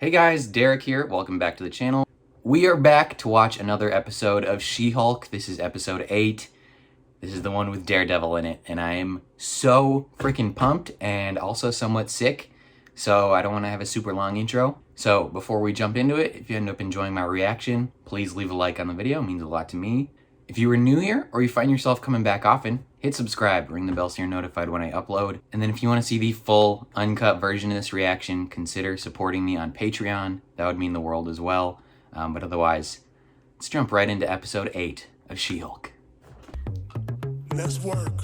Hey guys, Derek here. Welcome back to the channel. We are back to watch another episode of She-Hulk. This is episode 8. This is the one with Daredevil in it, and I am so freaking pumped and also somewhat sick, so I don't want to have a super long intro. So before we jump into it, if you end up enjoying my reaction, please leave a like on the video. It means a lot to me. If you are new here or you find yourself coming back often, hit subscribe, ring the bell so you're notified when I upload. And then if you want to see the full uncut version of this reaction, consider supporting me on Patreon. That would mean the world as well. But otherwise, let's jump right into episode 8 of She-Hulk. Let's work.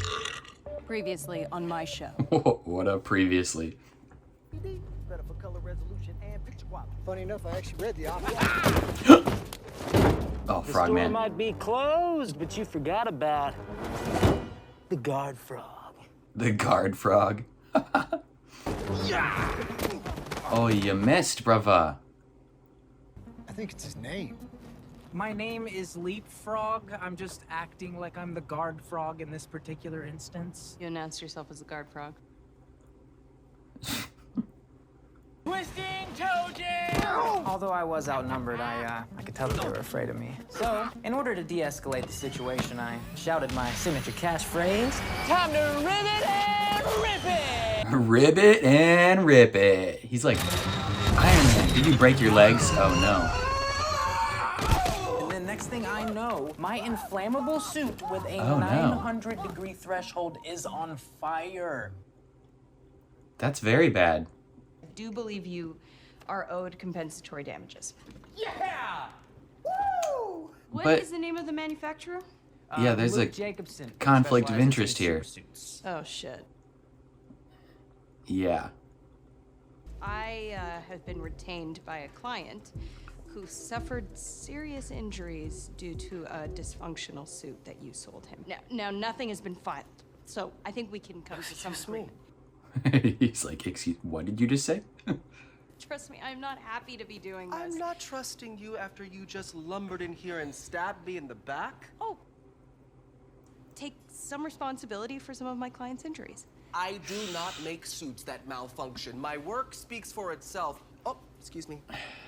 Previously on my show. What up previously? Better for color resolution and picture quality. Funny enough, I actually read the option. Oh, The store Frogman. might be closed, but you forgot about the guard frog. The guard frog. Oh, you missed, brava. I think it's his name. My name is Leapfrog. I'm just acting like I'm the guard frog in this particular instance. You announced yourself as a guard frog. Twisting toe jam! Although I was outnumbered, I could tell that they were afraid of me. So, in order to de-escalate the situation, I shouted my signature catchphrase. Time to ribbit and rip it! Ribbit and rip it. He's like, Iron Man, did you break your legs? Oh no. And then next thing I know, my inflammable suit with a Oh, no. 900-degree threshold is on fire. That's very bad. I do believe you are owed compensatory damages. Yeah! What But- is the name of the manufacturer? Yeah, there's a Luke Jacobson conflict of specializes interest in here. supersuits. Oh shit. Yeah. I have been retained by a client who suffered serious injuries due to a dysfunctional suit that you sold him. Now nothing has been filed, so I think we can come to some agreement. He's like, excuse, what did you just say? Trust me, I'm not happy to be doing this. I'm not trusting you after you just lumbered in here and stabbed me in the back. Oh, take some responsibility for some of my clients' injuries. I do not make suits that malfunction. My work speaks for itself. Oh, excuse me.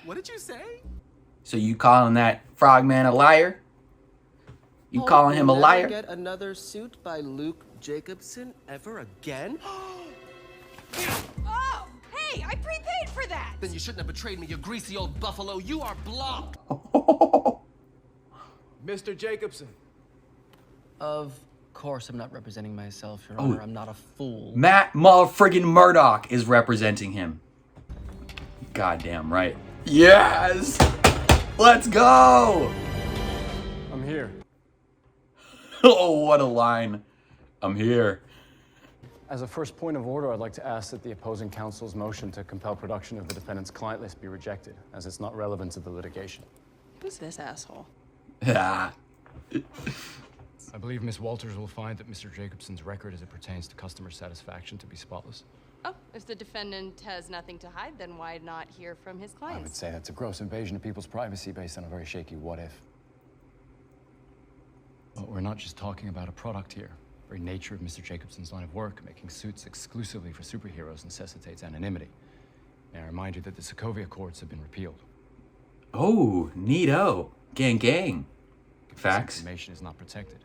What did you say? So you calling that Frogman a liar? You calling him a We'll liar? never get another suit by Luke Jacobson ever again? Oh, hey, I prepaid for that! Then you shouldn't have betrayed me, you greasy old buffalo. You are blocked. Mr. Jacobson. Of course I'm not representing myself, Your Honor. I'm not a fool. Matt friggin' Murdock is representing him. Goddamn right. Yes! Let's go! I'm here. Oh, what a line. I'm here. As a first point of order, I'd like to ask that the opposing counsel's motion to compel production of the defendant's client list be rejected, as it's not relevant to the litigation. Who's this asshole? Ah. I believe Miss Walters will find that Mr. Jacobson's record as it pertains to customer satisfaction to be spotless. Oh, if the defendant has nothing to hide, then why not hear from his I would clients? say that's a gross invasion of people's privacy based on a very shaky what-if. But we're not just talking about a product here. The very nature of Mr. Jacobson's line of work, making suits exclusively for superheroes, necessitates anonymity. May I remind you that the Sokovia courts have been repealed. Oh, neato. Gang, gang. If Facts. this information is not protected,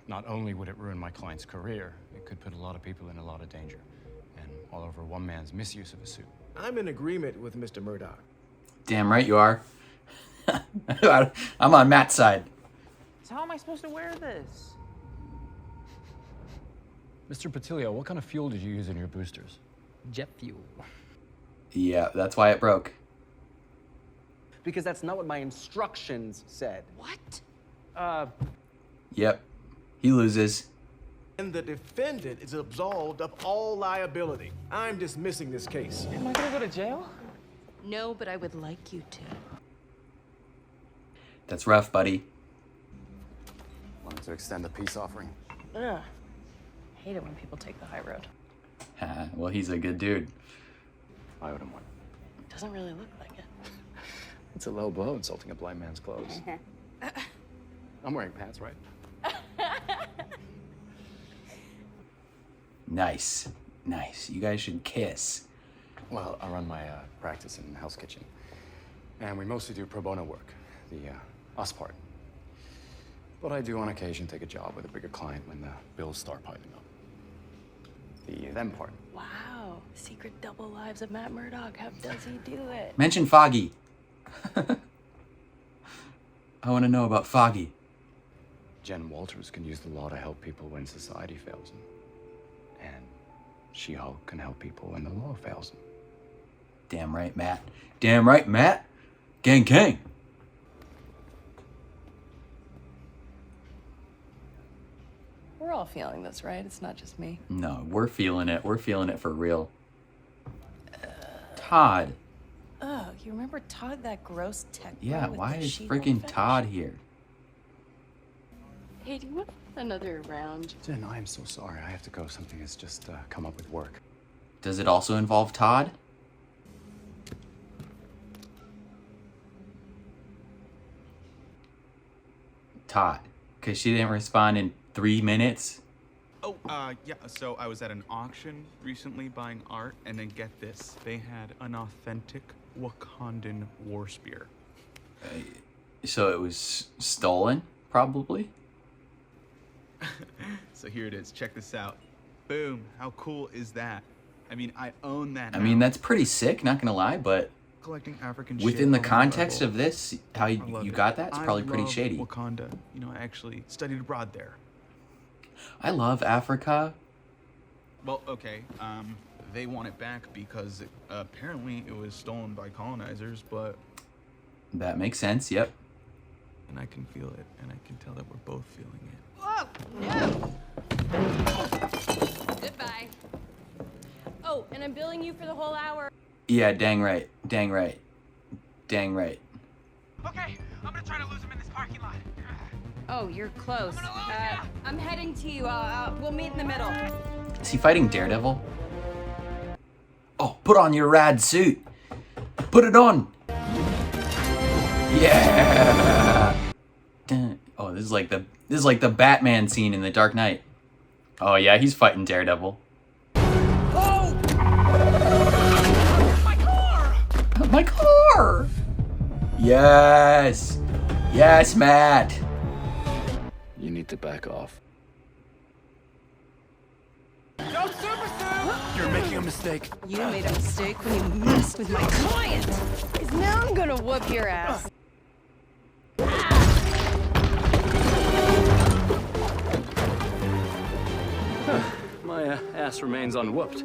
not only would it ruin my client's career, it could put a lot of people in a lot of danger. And all over one man's misuse of a suit. I'm in agreement with Mr. Murdock. Damn right you are. I'm on Matt's side. So how am I supposed to wear this? Mr. Patilio, what kind of fuel did you use in your boosters? Jet fuel. Yeah, that's why it broke. Because that's not what my instructions said. What? Yep. He loses. And the defendant is absolved of all liability. I'm dismissing this case. Am I gonna go to jail? No, but I would like you to. That's rough, buddy. Wanted to extend the peace offering. Ugh. Hate it when people take the high road. Well, he's a good dude. I owed him one. Doesn't really look like it. It's a low blow insulting a blind man's clothes. I'm wearing pants, right? Nice. You guys should kiss. Well, I run my practice in Hell's Kitchen. And we mostly do pro bono work, the us part. But I do on occasion take a job with a bigger client when the bills start piling up. The them part. Wow. Secret double lives of Matt Murdock. How does he do it? Mention Foggy. I want to know about Foggy. Jen Walters can use the law to help people when society fails them. And She-Hulk can help people when the law fails them. Damn right, Matt. Damn right, Matt. Gang, gang. We're all feeling this, right? It's not just me. No, we're feeling it. We're feeling it for real. Todd. Oh, you remember Todd, that gross tech bro Yeah, with why the is She-Hulk freaking fetish? Todd here? Hey, do you want another round? Jen, I am so sorry. I have to go. Something has just come up with work. Does it also involve Todd? Todd. Because she didn't respond in 3 minutes? Oh, yeah, so I was at an auction recently buying art, and then get this. They had an authentic Wakandan war spear. So it was stolen, probably? So here it is. Check this out. Boom. How cool is that? I mean, I own that I now. mean, that's pretty sick, not gonna lie, but Collecting African within the shit on context level. of this, how I you love it. got that, it's probably pretty love shady. Wakanda. You know, I actually studied abroad there. I love Africa. Well, okay, they want it back because apparently it was stolen by colonizers, but... That makes sense, yep. And I can feel it, and I can tell that we're both feeling it. Whoa! No! Goodbye. Oh, and I'm billing you for the whole hour. Yeah, dang right. Dang right. Dang right. Okay, I'm gonna try to lose him in this parking lot. Oh, you're close. I'm heading to you. We'll meet in the middle. Is he fighting Daredevil? Oh, put on your rad suit. Put it on. Yeah. Dun. Oh, this is like the Batman scene in The Dark Knight. Oh yeah, he's fighting Daredevil. Oh! My car! My car. Yes. Yes, Matt. You need to back off. No super suit! You're making a mistake. You made a mistake when you messed with my client. Because now I'm gonna whoop your ass. My ass remains unwhooped.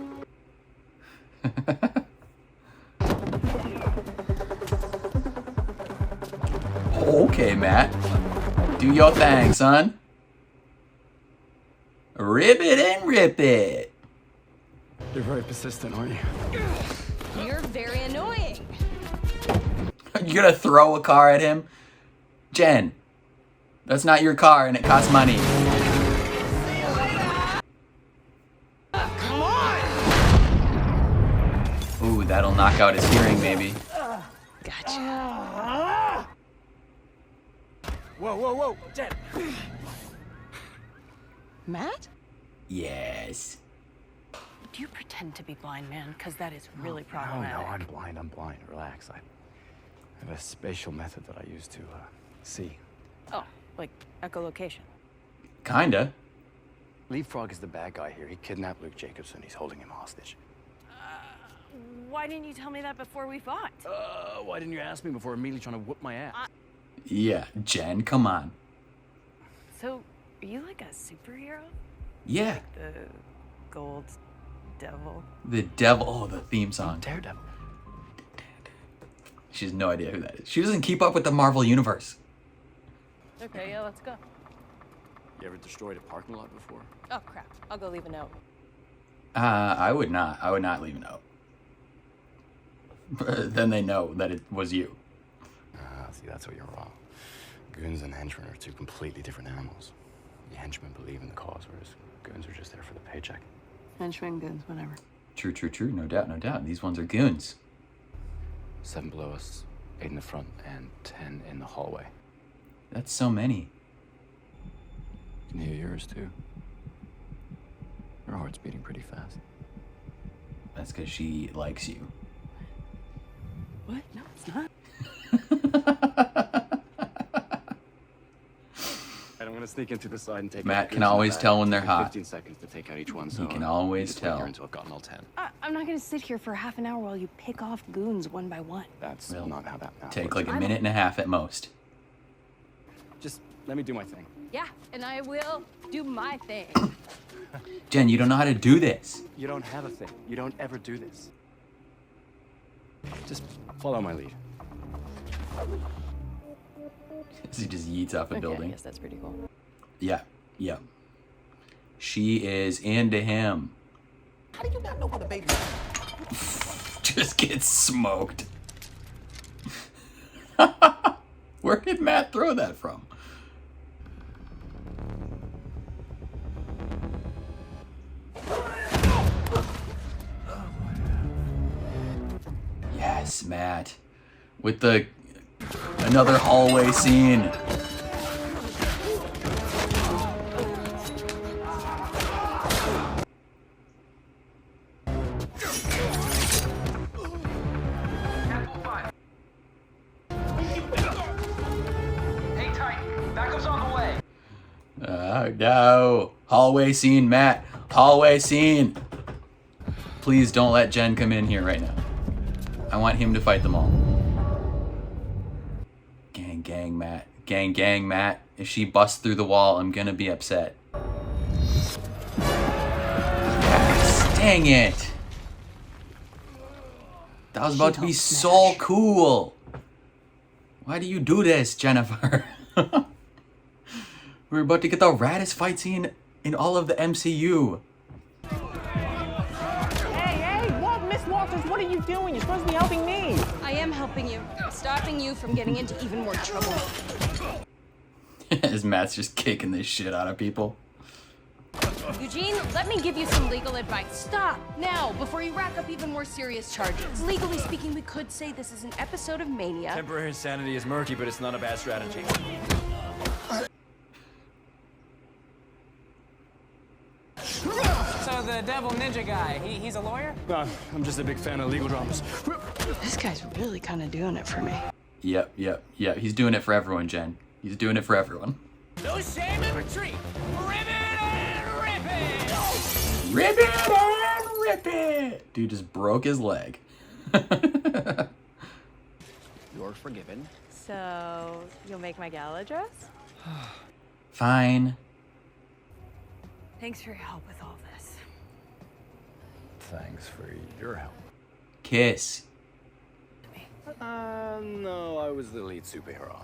Okay, Matt. Do your thing, son. Ribbit and rip it. You're very persistent, aren't you? You're very annoying. You gonna throw a car at him? Jen, that's not your car and it costs money. Come on! Ooh, that'll knock out his hearing, maybe. Gotcha. Whoa, whoa, whoa, Jen. Matt? Yes. Do you pretend to be blind, man? Because that is really No, problematic. I'm blind. Relax. I have a spatial method that I use to see. Oh, like echolocation. Kinda. Leapfrog is the bad guy here. He kidnapped Luke Jacobson. He's holding him hostage. Why didn't you tell me that before we fought? Why didn't you ask me before immediately trying to whoop my ass? Yeah, Jen, come on. So, are you like a superhero? Yeah. The gold devil? The devil. Oh, the theme song. Daredevil. She has no idea who that is. She doesn't keep up with the Marvel Universe. Okay, yeah, let's go. You ever destroyed a parking lot before? Oh, crap. I'll go leave a note. I would not. I would not leave a note. Then they know that it was you. See, that's what you're wrong. Goons and henchmen are two completely different animals. The henchmen believe in the cause, whereas goons are just there for the paycheck. Henchmen, goons, whatever. True, true, true. No doubt, no doubt. These ones are goons. 7 below us, 8 in the front, and 10 in the hallway. That's so many. Can hear yours, too. Your heart's beating pretty fast. That's because she likes you. What? No, it's not. sneak in through the side and take. Matt can always tell when they're hot. 15 seconds to take out each one. So He can always tell. Until I've gotten all 10. I'm not gonna sit here for half an hour while you pick off goons one by one. That's not how that matters. Take like a minute and a half at most. Just let me do my thing. Yeah, and I will do my thing. Jen, you don't know how to do this. You don't have a thing. You don't ever do this. Just follow my lead. He just yeets off a Okay, building. I guess that's pretty cool. Yeah, yeah. She is into him. How do you not know what a baby is? Just gets smoked. Where did Matt throw that from? Yes, Matt. With the another hallway scene. Oh no. Hallway scene, Matt. Hallway scene. Please don't let Jen come in here right now. I want him to fight them all. Gang, gang, Matt. Gang, gang, Matt. If she busts through the wall, I'm gonna be upset. Yes, dang it. That was about to be so cool. Why do you do this, Jennifer? We're about to get the raddest fight scene in all of the MCU. Hey, Miss Walters, what are you doing? You're supposed to be helping me. I am helping you. I'm stopping you from getting into even more trouble. As Matt's just kicking this shit out of people. Eugene, let me give you some legal advice. Stop now, before you rack up even more serious charges. Legally speaking, we could say this is an episode of Mania. Temporary insanity is murky, but it's not a bad strategy. So the devil ninja guy, he's a lawyer? No, I'm just a big fan of legal dramas. This guy's really kind of doing it for me. Yep. He's doing it for everyone, Jen. He's doing it for everyone. No shame in retreat. Ribbit and rip it! Ribbit and rip it! Dude just broke his leg. You're forgiven. So, you'll make my gala dress? Fine. Thanks for your help with all this. Thanks for your help. Kiss. No, I was the lead superhero.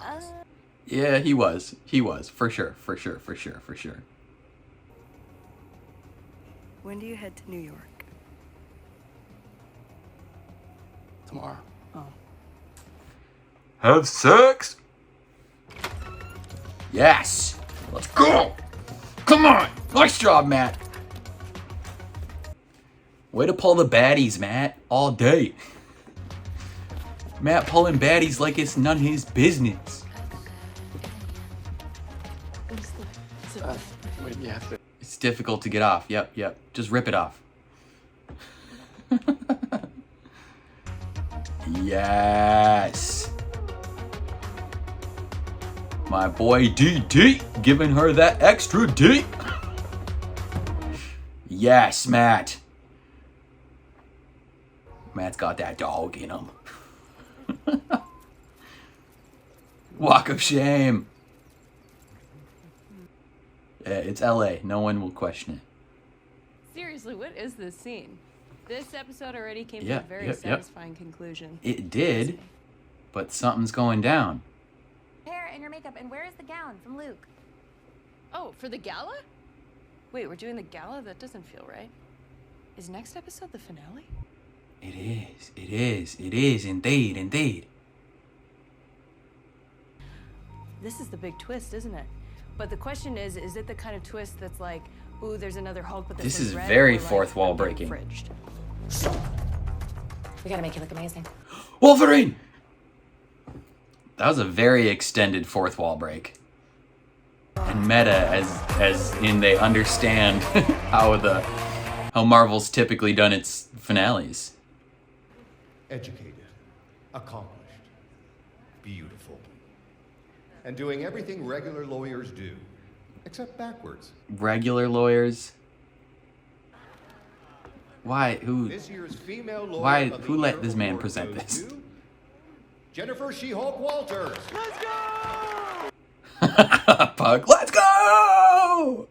Yeah, he was. He was. For sure. When do you head to New York? Tomorrow. Oh. Have sex? Yes! Let's go! Come on! Nice job, Matt! Way to pull the baddies, Matt. All day. Matt pulling baddies like it's none of his business. Wait, you have to. It's difficult to get off. Yep. Just rip it off. Yes. My boy DD giving her that extra D. Yes, Matt. Matt's got that dog in him. Walk of shame. Yeah, it's LA. No one will question it. Seriously, what is this scene? This episode already came to a very satisfying conclusion. It did, but something's going down. Hair and your makeup, and where is the gown from Luke? Oh, for the gala? Wait, we're doing the gala? That doesn't feel right. Is next episode the finale? It is, indeed. This is the big twist, isn't it? But the question is it the kind of twist that's like, ooh, there's another Hulk, but This one's is red, very or like, fourth wall I'm getting breaking. fridged? We gotta make it look amazing. Wolverine! That was a very extended fourth wall break. And meta, as in they understand how Marvel's typically done its finales. Educated, accomplished, beautiful, and doing everything regular lawyers do. except backwards. Regular lawyers. Why? Who? This year's female lawyer Why? of the Who let year this man award present goes this? to Jennifer She-Hulk Walters. Let's go! Pug, let's go!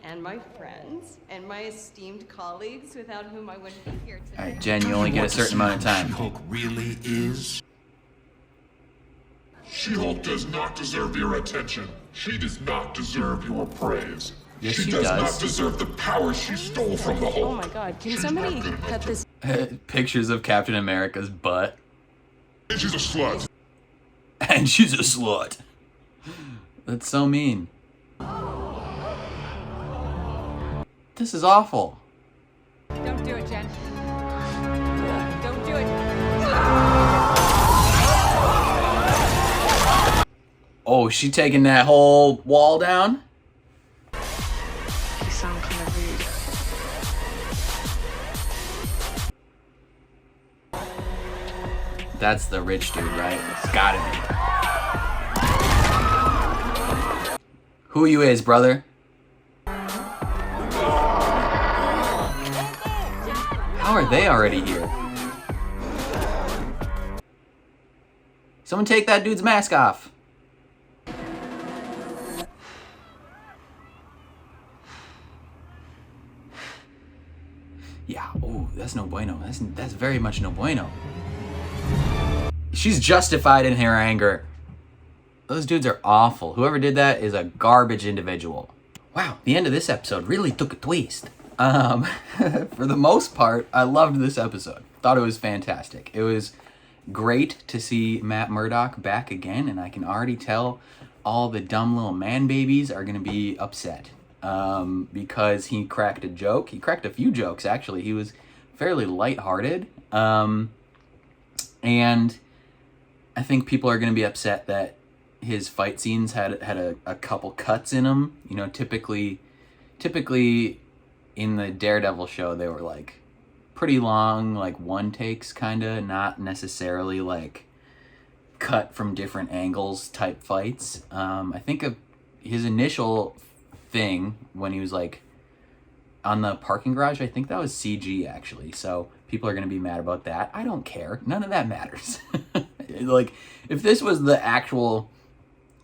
And my friends, and my esteemed colleagues without whom I wouldn't be here today. All right, Jen, you only get a certain amount of time. She-Hulk really is? She-Hulk does not deserve your attention. She does not deserve your praise. Yes, she she does does. not deserve the power she stole from the Hulk. Oh my god, can somebody cut this? Pictures of Captain America's butt. And she's a slut. And she's a slut. That's so mean. This is awful. Don't do it, Jen. Don't do it. Oh, she taking that whole wall down? You sound kind of rude. That's the rich dude, right? It's gotta be. Who you is, brother? How are they already here? Someone take that dude's mask off. Yeah, oh, that's no bueno. That's very much no bueno. She's justified in her anger. Those dudes are awful. Whoever did that is a garbage individual. Wow, the end of this episode really took a twist. For the most part, I loved this episode. Thought it was fantastic. It was great to see Matt Murdock back again, and I can already tell all the dumb little man babies are going to be upset because he cracked a joke. He cracked a few jokes, actually. He was fairly lighthearted, and I think people are going to be upset that his fight scenes had a couple cuts in them. You know, typically in the Daredevil show, they were like pretty long, like one takes kind of, not necessarily like cut from different angles type fights. I think of his initial thing when he was like on the parking garage, I think that was CG actually. So people are going to be mad about that. I don't care. None of that matters. Like if this was the actual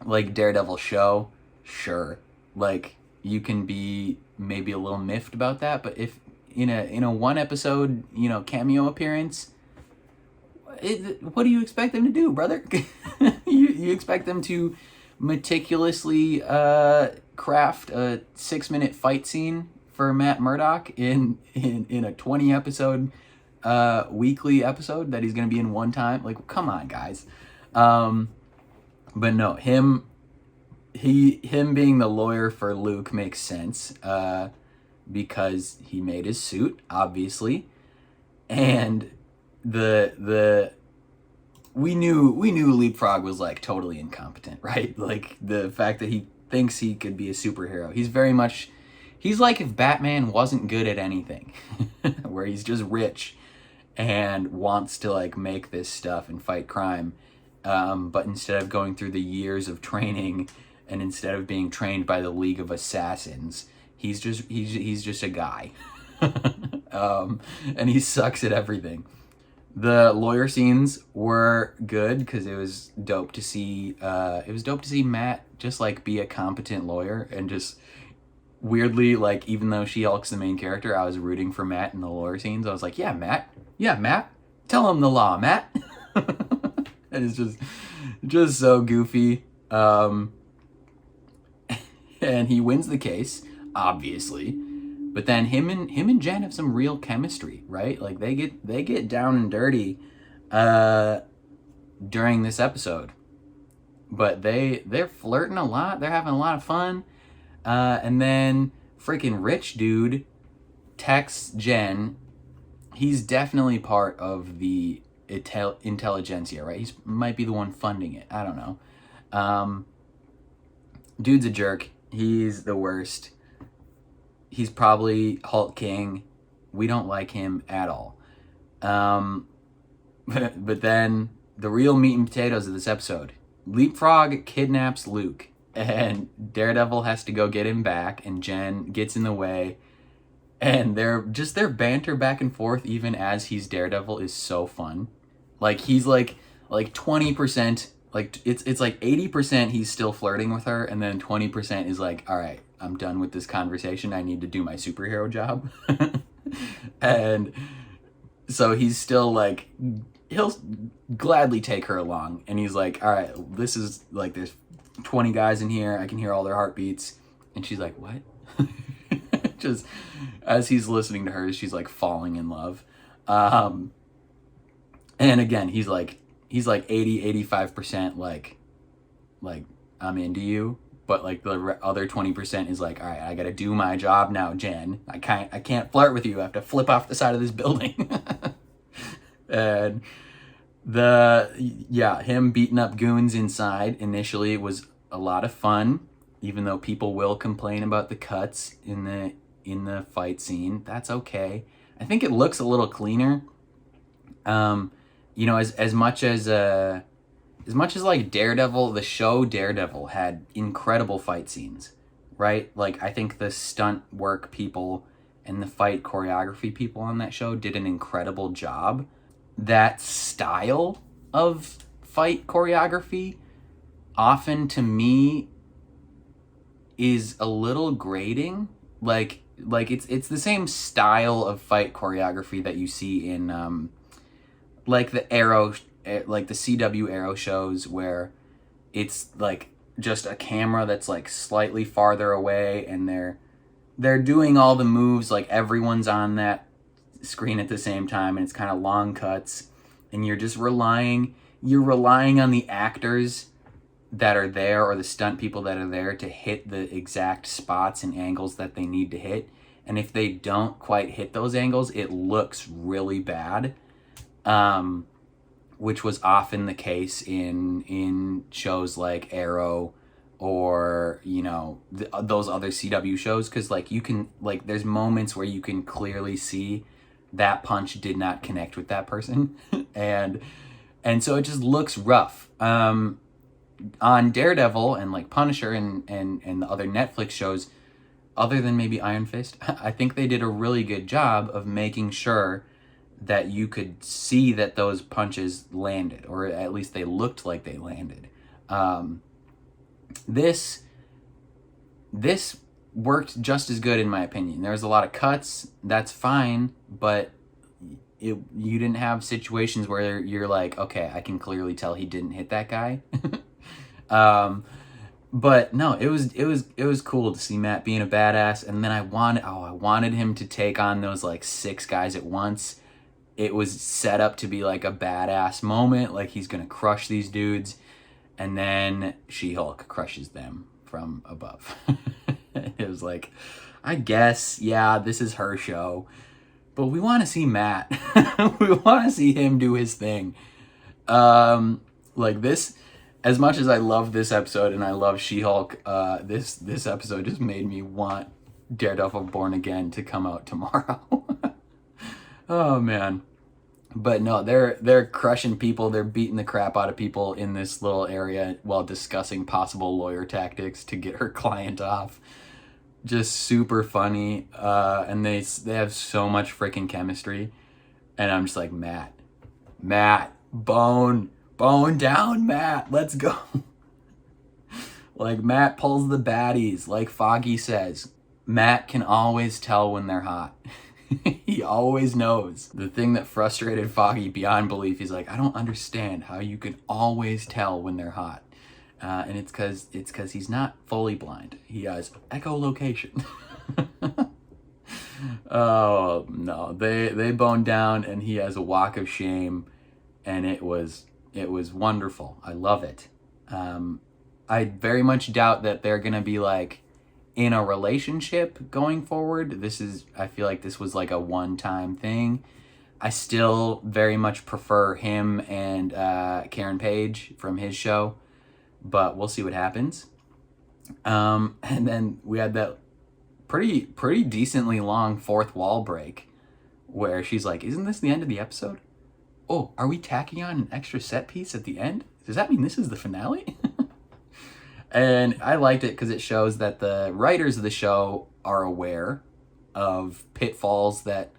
like Daredevil show, sure. Like you can be maybe a little miffed about that, but if in a one episode, you know, cameo appearance, what do you expect them to do, brother? you expect them to meticulously craft a 6-minute fight scene for Matt Murdock in a 20 episode weekly episode that he's going to be in one time? Like, come on, guys. But no, him being the lawyer for Luke makes sense because he made his suit, obviously, and we knew Leapfrog was like totally incompetent, right? Like the fact that he thinks he could be a superhero. He's like if Batman wasn't good at anything, where he's just rich and wants to like make this stuff and fight crime, but instead of going through the years of training and instead of being trained by the League of Assassins, he's just a guy. And he sucks at everything. The lawyer scenes were good because it was dope to see Matt just like be a competent lawyer, and just weirdly, like, even though She-Hulk's the main character, I was rooting for Matt in the lawyer scenes. I was like, yeah, Matt, tell him the law, Matt. And it's just so goofy. And he wins the case, obviously. But then him and Jen have some real chemistry, right? Like they get down and dirty during this episode. But they're flirting a lot. They're having a lot of fun. And then freaking rich dude texts Jen. He's definitely part of the intelligentsia, right? He might be the one funding it. I don't know. Dude's a jerk. He's the worst. He's probably Hulk King. We don't like him at all. But then the real meat and potatoes of this episode. Leapfrog kidnaps Luke. and Daredevil has to go get him back, and Jen gets in the way, and their banter back and forth even as he's Daredevil is so fun. Like he's like 20%, like it's like 80% he's still flirting with her, and then 20% is like, all right, I'm done with this conversation, I need to do my superhero job. And so he's still like, he'll gladly take her along, and he's like, all right, this is like, there's 20 guys in here, I can hear all their heartbeats. And she's like, what? Just as he's listening to her, she's like falling in love. And again, he's like 80-85% like I'm into you, but like the other 20% is like, all right, I gotta do my job now, Jen. I can't flirt with you, I have to flip off the side of this building. And him beating up goons inside initially was a lot of fun, even though people will complain about the cuts in the fight scene. That's okay. I think it looks a little cleaner. You know, as much as like Daredevil, the show Daredevil had incredible fight scenes, right? Like I think the stunt work people and the fight choreography people on that show did an incredible job. That style of fight choreography often to me is a little grating. Like it's the same style of fight choreography that you see in like the Arrow, like the CW Arrow shows, where it's like just a camera that's like slightly farther away, and they're doing all the moves, like everyone's on that screen at the same time, and it's kind of long cuts, and you're just relying on the actors that are there, or the stunt people that are there, to hit the exact spots and angles that they need to hit. And if they don't quite hit those angles, it looks really bad. Which was often the case in shows like Arrow, or you know, those other CW shows, because like you can, like there's moments where you can clearly see that punch did not connect with that person. and so it just looks rough. On Daredevil and like Punisher and the other Netflix shows, other than maybe Iron Fist, I think they did a really good job of making sure that you could see that those punches landed, or at least they looked like they landed. This worked just as good in my opinion. There was a lot of cuts, that's fine, but you didn't have situations where you're like, okay, I can clearly tell he didn't hit that guy. But no, it was cool to see Matt being a badass, and then I wanted him to take on those like 6 guys at once. It was set up to be like a badass moment, like he's gonna crush these dudes, and then She-Hulk crushes them from above. It was like, I guess, yeah, this is her show, but we want to see Matt. We want to see him do his thing. Like this, as much as I love this episode and I love She-Hulk, this episode just made me want Daredevil Born Again to come out tomorrow. Oh man. But no, they're crushing people, they're beating the crap out of people in this little area while discussing possible lawyer tactics to get her client off. Just super funny. And they have so much freaking chemistry. And I'm just like, Matt, bone down, Matt, let's go. Like Matt pulls the baddies, like Foggy says. Matt can always tell when they're hot. He always knows. The thing that frustrated Foggy beyond belief, he's like, I don't understand how you can always tell when they're hot. And it's because he's not fully blind. He has echolocation. Oh no, they bone down, and he has a walk of shame, and it was wonderful. I love it. I very much doubt that they're gonna be like in a relationship going forward. I feel like this was like a one-time thing. I still very much prefer him and Karen Page from his show, but we'll see what happens. And then we had that pretty decently long fourth wall break where she's like, isn't this the end of the episode? Oh, are we tacking on an extra set piece at the end? Does that mean this is the finale? And I liked it because it shows that the writers of the show are aware of pitfalls that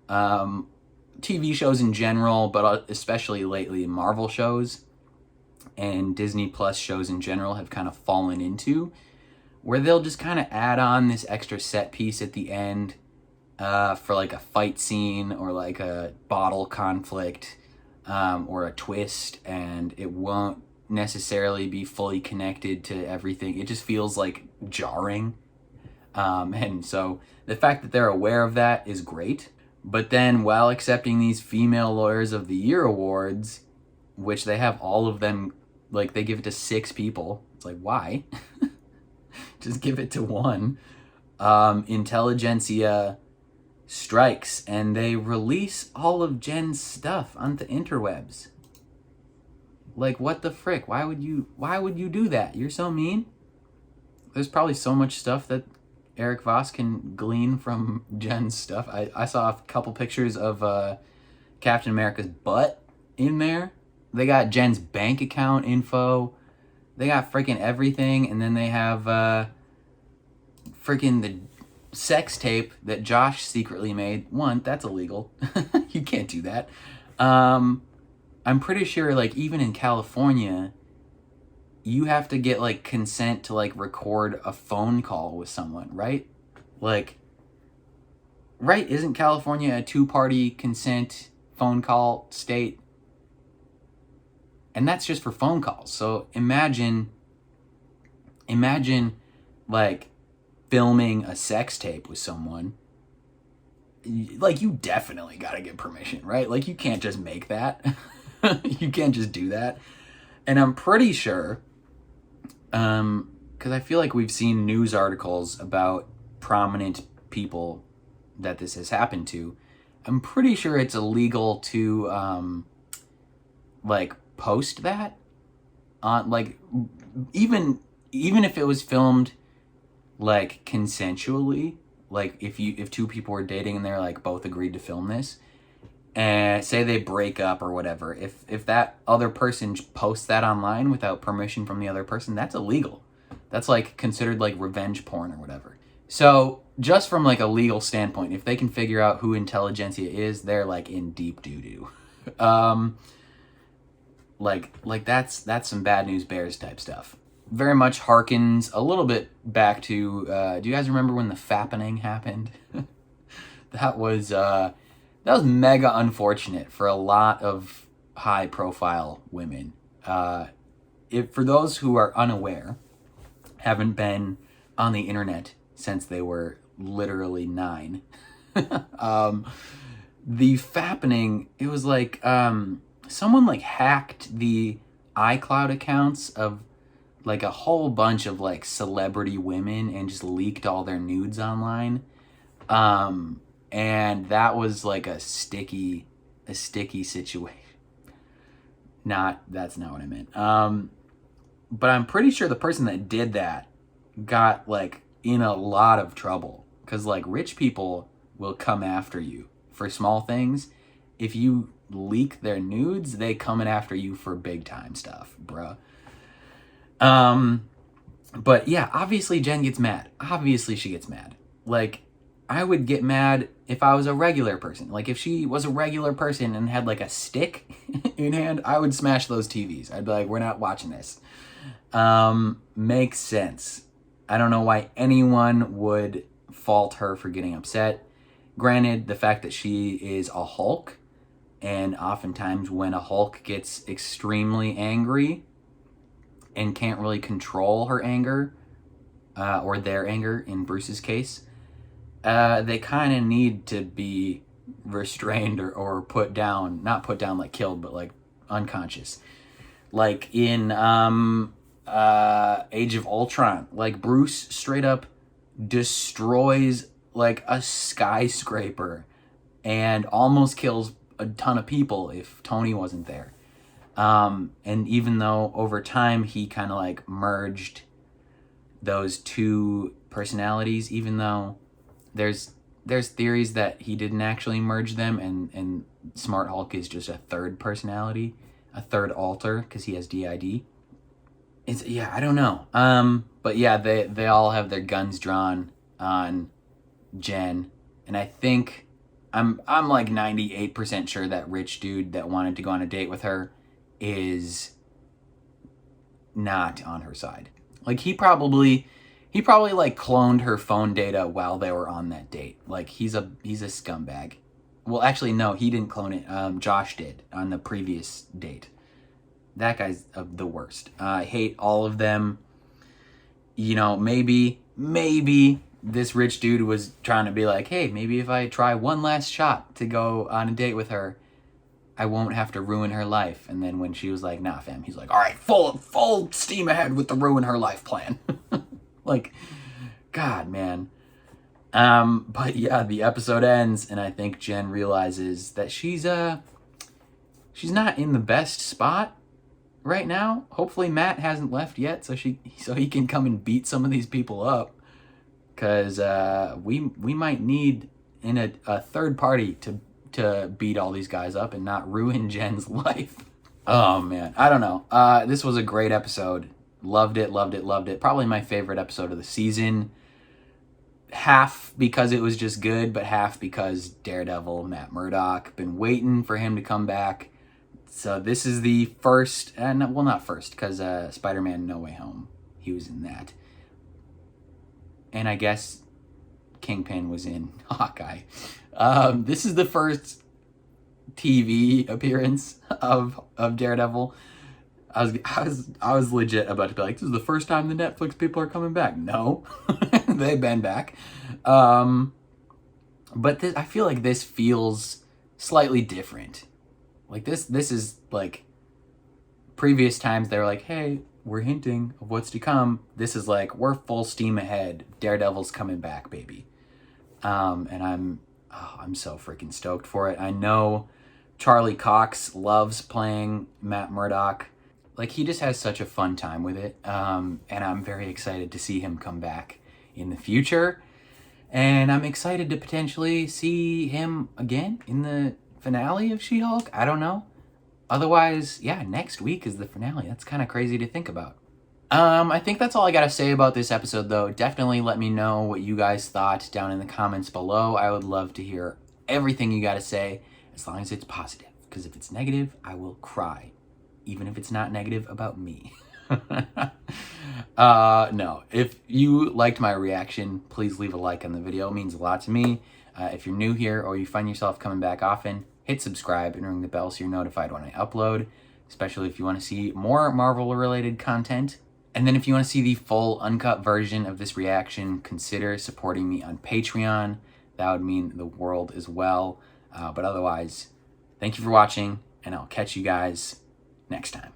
TV shows in general, but especially lately Marvel shows and Disney Plus shows in general have kind of fallen into, where they'll just kind of add on this extra set piece at the end for like a fight scene or like a bottle conflict or a twist, and it won't necessarily be fully connected to everything. It just feels like jarring. And so the fact that they're aware of that is great. But then while accepting these Female Lawyers of the Year awards, which they have all of them, like they give it to 6 people. It's like, why? Just give it to one. Intelligentsia strikes and they release all of Jen's stuff on the interwebs. Like, what the frick? Why would you do that? You're so mean. There's probably so much stuff that Eric Voss can glean from Jen's stuff. I saw a couple pictures of Captain America's butt in there. They got Jen's bank account info. They got freaking everything. And then they have freaking the sex tape that Josh secretly made. One, that's illegal. You can't do that. I'm pretty sure, like, even in California, you have to get, like, consent to, like, record a phone call with someone, right? Like, right? Isn't California a 2-party consent phone call state? And that's just for phone calls. So imagine, like, filming a sex tape with someone. Like, you definitely gotta get permission, right? Like, you can't just make that. You can't just do that. And I'm pretty sure, because I feel like we've seen news articles about prominent people that this has happened to. I'm pretty sure it's illegal to, like, post that on, like, even if it was filmed, like, consensually, like, if 2 people were dating and they're, like, both agreed to film this, and say they break up or whatever, if that other person posts that online without permission from the other person, that's illegal. That's, like, considered, like, revenge porn or whatever. So just from, like, a legal standpoint, if they can figure out who Intelligentsia is, they're, like, in deep doo-doo. Like that's some Bad News Bears type stuff. Very much harkens a little bit back to, do you guys remember when the fappening happened? That was mega unfortunate for a lot of high-profile women. For those who are unaware, haven't been on the internet since they were literally 9. The fappening, it was like someone like hacked the iCloud accounts of like a whole bunch of like celebrity women and just leaked all their nudes online. And that was like a sticky situation. That's not what I meant. But I'm pretty sure the person that did that got like in a lot of trouble, because like rich people will come after you for small things. If you leak their nudes, they coming after you for big time stuff, bruh. But yeah, obviously Jen gets mad. Obviously she gets mad. Like, I would get mad if I was a regular person. Like, if she was a regular person and had like a stick in hand, I would smash those TVs. I'd be like, we're not watching this. Makes sense. I don't know why anyone would fault her for getting upset. Granted, the fact that she is a Hulk, and oftentimes when a Hulk gets extremely angry and can't really control her anger, or their anger in Bruce's case, they kind of need to be restrained or put down. Not put down like killed, but like unconscious. Like in Age of Ultron, like Bruce straight up destroys like a skyscraper and almost kills a ton of people if Tony wasn't there. And even though over time he kind of like merged those 2 personalities, even though there's theories that he didn't actually merge them, and Smart Hulk is just a 3rd personality, a 3rd alter, because he has DID. yeah, I don't know. But yeah, they all have their guns drawn on Jen, and I think I'm like 98% sure that rich dude that wanted to go on a date with her is not on her side. Like he probably like cloned her phone data while they were on that date. Like he's a scumbag. Well, actually no, he didn't clone it. Josh did on the previous date. That guy's the worst. I hate all of them. You know, maybe this rich dude was trying to be like, hey, maybe if I try one last shot to go on a date with her, I won't have to ruin her life. And then when she was like, nah, fam, he's like, all right, full steam ahead with the ruin her life plan. Like, God, man. But yeah, the episode ends, and I think Jen realizes that she's not in the best spot right now. Hopefully Matt hasn't left yet, so he can come and beat some of these people up. Because we might need a third party to beat all these guys up and not ruin Jen's life. Oh man, I don't know. This was a great episode. Loved it. Probably my favorite episode of the season. Half because it was just good, but half because Daredevil, Matt Murdock, been waiting for him to come back. So this is the first, well, not first, because Spider-Man No Way Home, he was in that. And I guess Kingpin was in Hawkeye. This is the first TV appearance of Daredevil. I was legit about to be like, this is the first time the Netflix people are coming back. No, they've been back. But I feel like this feels slightly different. Like this is like previous times they were like, hey, we're hinting of what's to come. This is like, we're full steam ahead. Daredevil's coming back, baby. And I'm so freaking stoked for it. I know Charlie Cox loves playing Matt Murdock. Like, he just has such a fun time with it. And I'm very excited to see him come back in the future. And I'm excited to potentially see him again in the finale of She-Hulk. I don't know. Otherwise, yeah, next week is the finale. That's kind of crazy to think about. I think that's all I got to say about this episode, though. Definitely let me know what you guys thought down in the comments below. I would love to hear everything you got to say, as long as it's positive. Because if it's negative, I will cry. Even if it's not negative about me. No. If you liked my reaction, please leave a like on the video. It means a lot to me. If you're new here or you find yourself coming back often, hit subscribe and ring the bell so you're notified when I upload, especially if you want to see more Marvel-related content. And then if you want to see the full uncut version of this reaction, consider supporting me on Patreon. That would mean the world as well. But otherwise, thank you for watching, and I'll catch you guys next time.